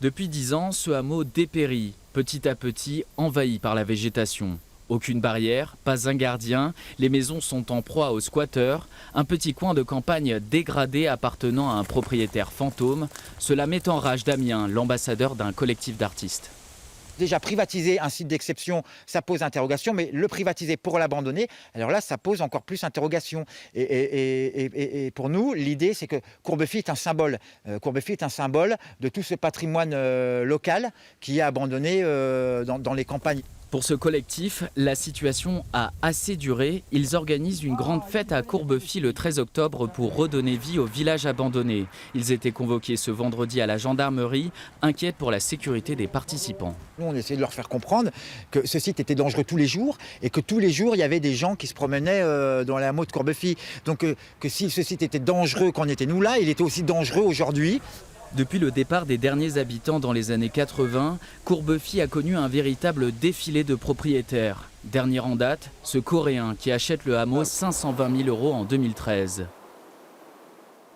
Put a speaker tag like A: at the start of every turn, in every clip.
A: Depuis 10 ans, ce hameau dépérit, petit à petit envahi par la végétation. Aucune barrière, pas un gardien, les maisons sont en proie aux squatteurs, un petit coin de campagne dégradé appartenant à un propriétaire fantôme. Cela met en rage Damien, l'ambassadeur d'un collectif d'artistes.
B: Déjà, privatiser un site d'exception, ça pose interrogation, mais le privatiser pour l'abandonner, alors là, ça pose encore plus interrogation. Et pour nous, l'idée, c'est que Courbefy est un symbole. Courbefy est un symbole de tout ce patrimoine local qui est abandonné dans les campagnes.
A: Pour ce collectif, la situation a assez duré. Ils organisent une grande fête à Courbefy le 13 octobre pour redonner vie au village abandonné. Ils étaient convoqués ce vendredi à la gendarmerie, inquiets pour la sécurité des participants.
B: Nous, on essayait de leur faire comprendre que ce site était dangereux tous les jours et que tous les jours, il y avait des gens qui se promenaient dans les hameaux de Courbefy. Donc que si ce site était dangereux quand on était nous là, il était aussi dangereux aujourd'hui.
A: Depuis le départ des derniers habitants dans les années 80, Courbefy a connu un véritable défilé de propriétaires. Dernier en date, ce Coréen qui achète le hameau 520 000 € en 2013.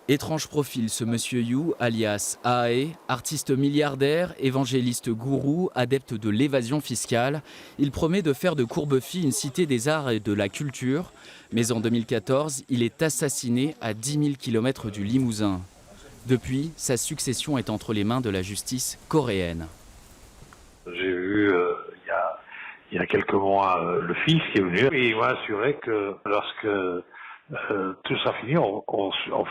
A: Étrange profil ce monsieur Yu, alias Ae, artiste milliardaire, évangéliste gourou, adepte de l'évasion fiscale. Il promet de faire de Courbefy une cité des arts et de la culture. Mais en 2014, il est assassiné à 10 000 km du Limousin. Depuis, sa succession est entre les mains de la justice coréenne.
C: J'ai vu il y a quelques mois le fils qui est venu et il m'a assuré que lorsque tout sera fini, on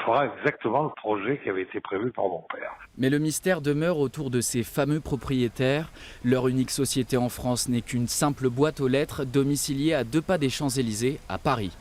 C: fera exactement le projet qui avait été prévu par mon père.
A: Mais le mystère demeure autour de ces fameux propriétaires. Leur unique société en France n'est qu'une simple boîte aux lettres domiciliée à 2 pas des Champs-Élysées, à Paris.